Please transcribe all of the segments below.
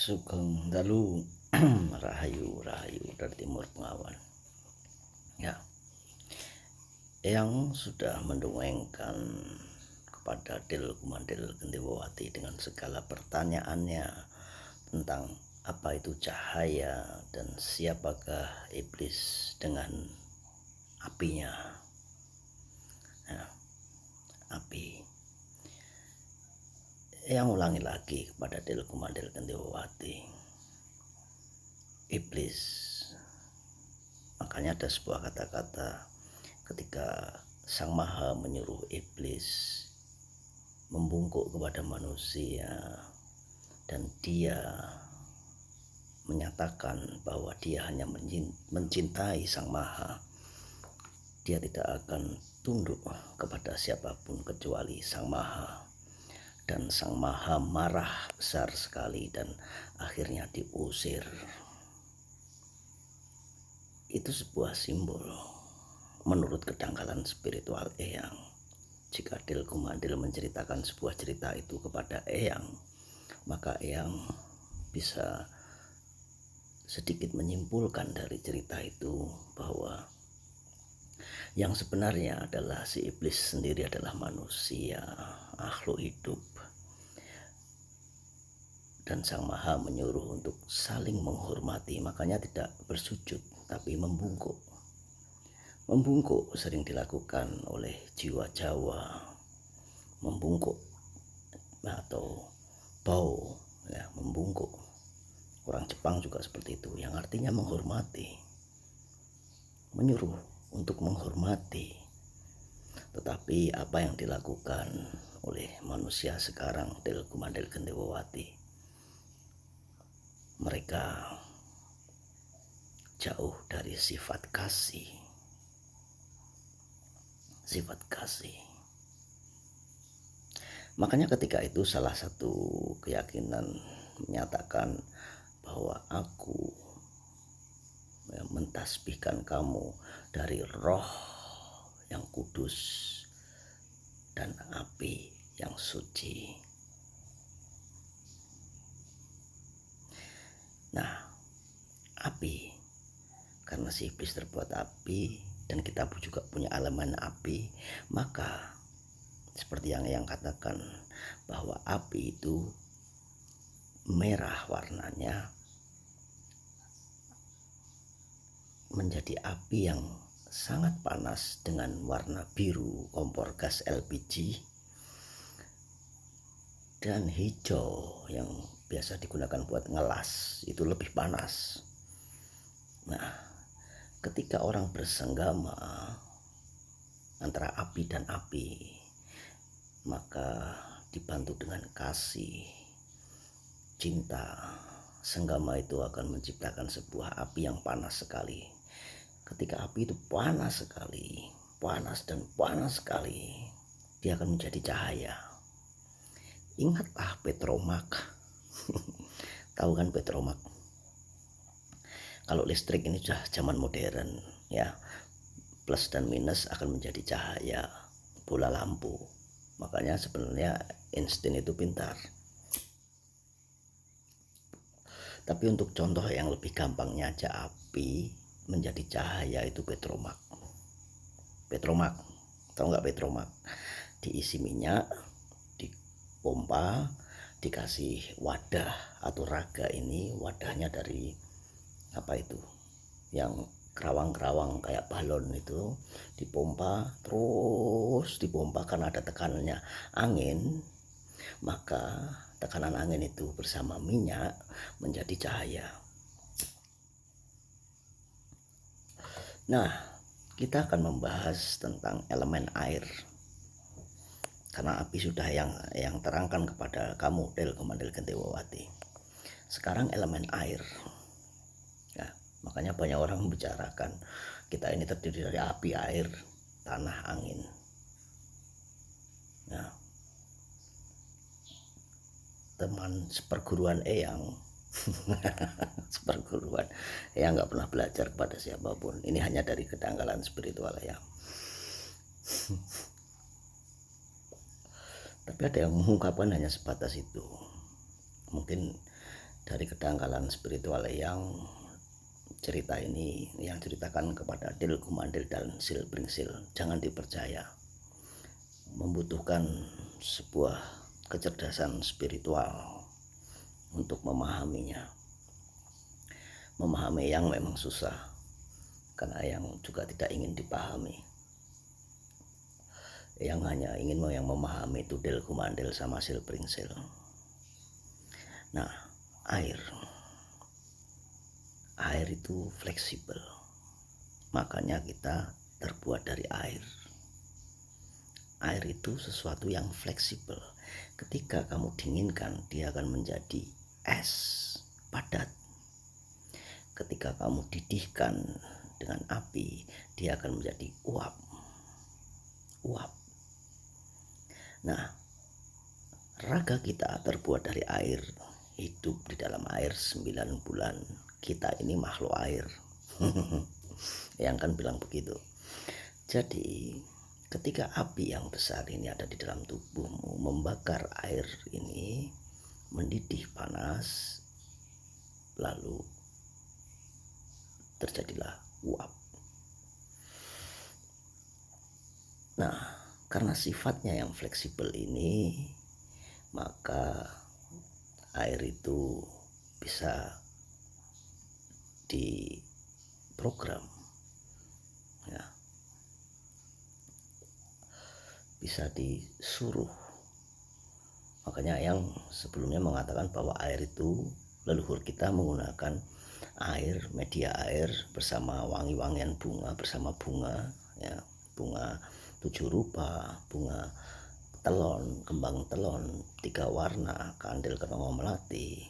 Sugeng Dalu Rahayu dari Timur Pengawan. Ya, yang sudah mendongengkan kepada Del Kumandel Gendewati dengan segala pertanyaannya tentang apa itu cahaya dan siapakah iblis dengan apinya. Ya, api. Yang ulangi lagi kepada Del Kumandel Gendewati, iblis. Makanya ada sebuah kata-kata ketika Sang Maha menyuruh iblis membungkuk kepada manusia dan dia menyatakan bahwa dia hanya mencintai Sang Maha, dia tidak akan tunduk kepada siapapun kecuali Sang Maha. Dan Sang Maha marah besar sekali dan akhirnya diusir. Itu sebuah simbol menurut kedangkalan spiritual Eyang. Jika Del Kumandel menceritakan sebuah cerita itu kepada Eyang, maka Eyang bisa sedikit menyimpulkan dari cerita itu bahwa yang sebenarnya adalah si iblis sendiri adalah manusia, makhluk hidup. Dan Sang Maha menyuruh untuk saling menghormati, makanya tidak bersujud tapi membungkuk. Membungkuk sering dilakukan oleh jiwa Jawa, membungkuk atau bow, ya, membungkuk. Orang Jepang juga seperti itu, yang artinya menghormati, menyuruh untuk menghormati. Tetapi apa yang dilakukan oleh manusia sekarang, Del Kumandel Gendewati, mereka jauh dari sifat kasih. Makanya ketika itu salah satu keyakinan menyatakan bahwa aku mentasbihkan kamu dari roh yang kudus dan api yang suci. Nah, api, karena si iblis terbuat api dan kita juga punya elemen api, maka seperti yang katakan bahwa api itu merah warnanya, menjadi api yang sangat panas dengan warna biru kompor gas LPG, dan hijau yang biasa digunakan buat ngelas itu lebih panas. Nah, ketika orang bersenggama antara api dan api, maka dibantu dengan kasih, cinta, senggama itu akan menciptakan sebuah api yang panas sekali. Ketika api itu panas sekali, panas sekali, dia akan menjadi cahaya. Ingatlah Petromak. Tahu kan Petromak? Kalau listrik ini sudah zaman modern, ya, plus dan minus akan menjadi cahaya bola lampu. Makanya sebenarnya Einstein itu pintar. Tapi untuk contoh yang lebih gampangnya aja, api menjadi cahaya itu Petromak. Tahu nggak Petromak? Diisi minyak, dipompa, dikasih wadah atau raga. Ini wadahnya dari apa itu, yang kerawang-kerawang kayak balon itu, dipompa terus dipompa karena ada tekanannya angin, maka tekanan angin itu bersama minyak menjadi cahaya. Nah, kita akan membahas tentang elemen air karena api sudah yang terangkan kepada kamu, Del Kumandel Gendewati. Sekarang elemen air. Ya, makanya banyak orang membicarakan kita ini terdiri dari api, air, tanah, angin. Nah, teman seperguruan Eyang seperguruan Eyang nggak pernah belajar pada siapapun. Ini hanya dari kedangkalan spiritual Eyang. Tapi ada yang mengungkapkan hanya sebatas itu. Mungkin dari kedangkalan spiritual yang cerita ini yang ceritakan kepada Adil Kumandil dan Sil Pringsil jangan dipercaya, membutuhkan sebuah kecerdasan spiritual untuk memahaminya. Memahami yang memang susah karena yang juga tidak ingin dipahami. Yang hanya ingin yang memahami itu Del Kumandil sama Sil Pringsil. Nah, air itu fleksibel, makanya kita terbuat dari air. Air itu sesuatu yang fleksibel. Ketika kamu dinginkan, dia akan menjadi es padat. Ketika kamu didihkan dengan api, dia akan menjadi uap. Nah, raga kita terbuat dari air, hidup di dalam air 9 bulan. Kita ini makhluk air. Yang kan bilang begitu. Jadi ketika api yang besar ini ada di dalam tubuhmu, membakar air ini, mendidih panas, lalu terjadilah uap. Nah, karena sifatnya yang fleksibel ini, maka air itu bisa diprogram, ya, bisa disuruh. Makanya yang sebelumnya mengatakan bahwa air itu, leluhur kita menggunakan air, media air bersama wangi-wangian bunga, bersama bunga, ya, bunga 7 rupa, bunga telon, kembang telon, 3 warna, kandil kenongo melati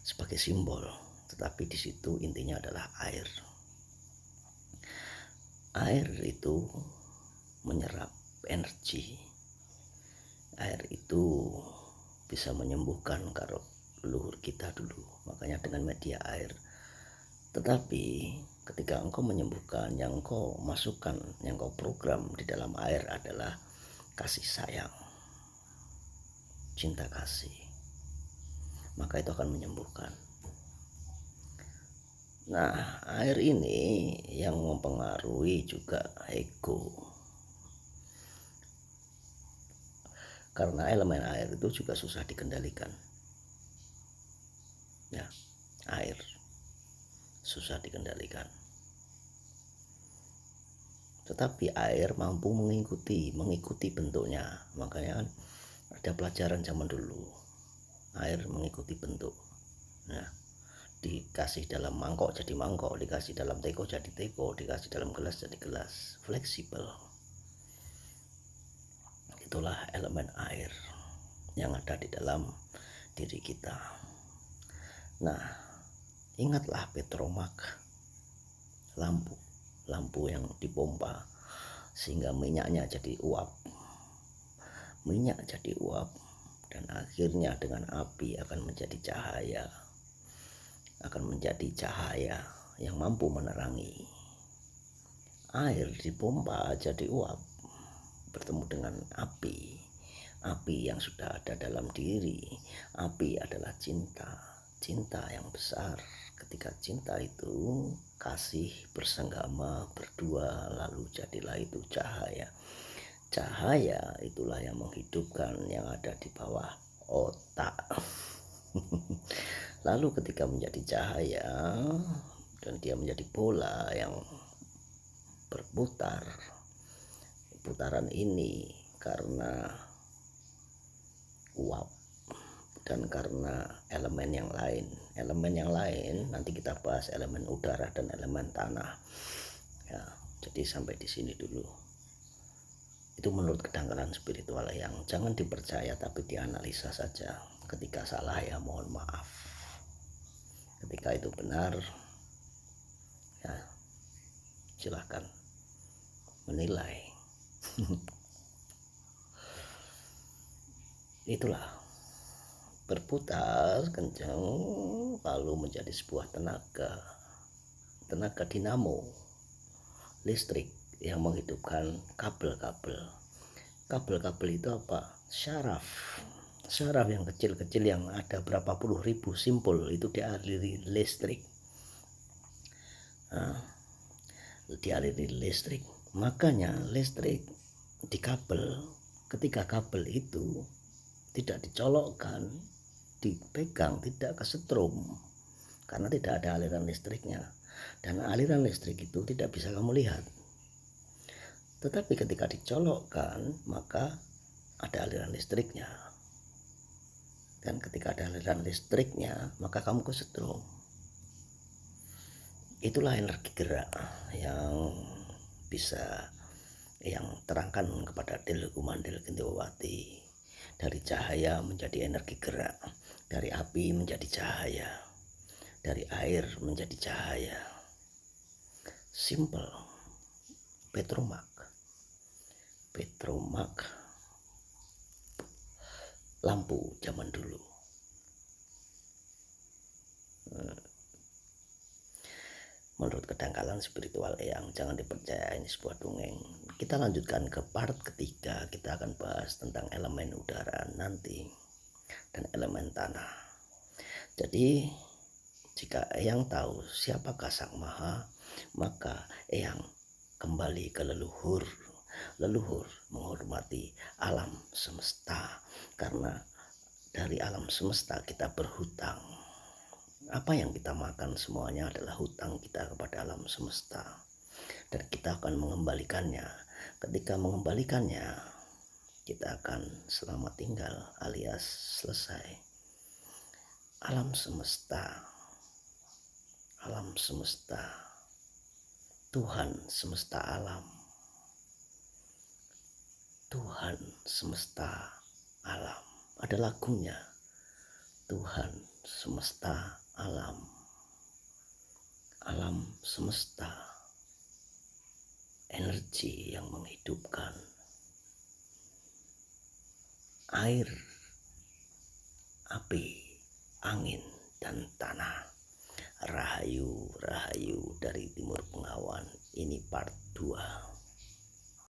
sebagai simbol. Tetapi di situ intinya adalah air. Air itu menyerap energi. Air itu bisa menyembuhkan kalau leluhur kita dulu, makanya dengan media air. Tetapi ketika engkau menyembuhkan, yang engkau masukkan, yang engkau program di dalam air adalah kasih sayang, cinta kasih, maka itu akan menyembuhkan. Nah, air ini yang mempengaruhi juga ego, karena elemen air itu juga susah dikendalikan, ya, air susah dikendalikan. Tetapi air mampu mengikuti bentuknya. Makanya kan ada pelajaran zaman dulu, air mengikuti bentuk. Nah, dikasih dalam mangkok jadi mangkok, dikasih dalam teko jadi teko, dikasih dalam gelas jadi gelas. Fleksibel. Itulah elemen air yang ada di dalam diri kita. Nah, ingatlah petromak, lampu yang dipompa sehingga minyaknya jadi uap. Minyak jadi uap dan akhirnya dengan api akan menjadi cahaya. Akan menjadi cahaya yang mampu menerangi. Air dipompa jadi uap, bertemu dengan api. Api yang sudah ada dalam diri. Api adalah cinta. Cinta yang besar. Ketika cinta itu kasih bersenggama berdua, lalu jadilah itu cahaya. Cahaya itulah yang menghidupkan yang ada di bawah otak. Lalu ketika menjadi cahaya dan dia menjadi bola yang berputar, putaran ini karena uap dan karena elemen yang lain nanti kita bahas, elemen udara dan elemen tanah, ya. Jadi sampai di sini dulu. Itu menurut kedangkalan spiritual yang jangan dipercaya tapi dianalisa saja. Ketika salah ya mohon maaf, ketika itu benar ya silahkan menilai. Itulah, berputar kencang lalu menjadi sebuah tenaga dinamo listrik yang menghidupkan kabel-kabel itu apa? Syaraf. saraf yang kecil-kecil yang ada berapa puluh ribu simpul itu dialiri listrik. Nah, dialiri listrik, makanya listrik di kabel, ketika kabel itu tidak dicolokkan, dipegang, tidak kesetrum karena tidak ada aliran listriknya, dan aliran listrik itu tidak bisa kamu lihat. Tetapi ketika dicolokkan maka ada aliran listriknya, dan ketika ada aliran listriknya maka kamu kesetrum. Itulah energi gerak yang bisa yang terangkan kepada Del Kumandel Gendewati. Dari cahaya menjadi energi gerak, dari api menjadi cahaya, dari air menjadi cahaya. Simple. Petromak lampu zaman dulu. Menurut kedangkalan spiritual Eyang, jangan dipercaya ini sebuah dongeng. Kita lanjutkan ke part ketiga. Kita akan bahas tentang elemen udara nanti dan elemen tanah. Jadi jika Eyang tahu siapakah Sang Maha, maka Eyang kembali ke leluhur. Leluhur menghormati alam semesta, karena dari alam semesta kita berhutang. Apa yang kita makan semuanya adalah hutang kita kepada alam semesta, dan kita akan mengembalikannya. Ketika mengembalikannya, kita akan selamat tinggal alias selesai. Alam semesta, Tuhan semesta alam, Tuhan semesta alam. Ada lagunya, Tuhan semesta alam, alam semesta, energi yang menghidupkan, air, api, angin, dan tanah. Rahayu, rahayu dari Timur Bengawan. Ini part 2.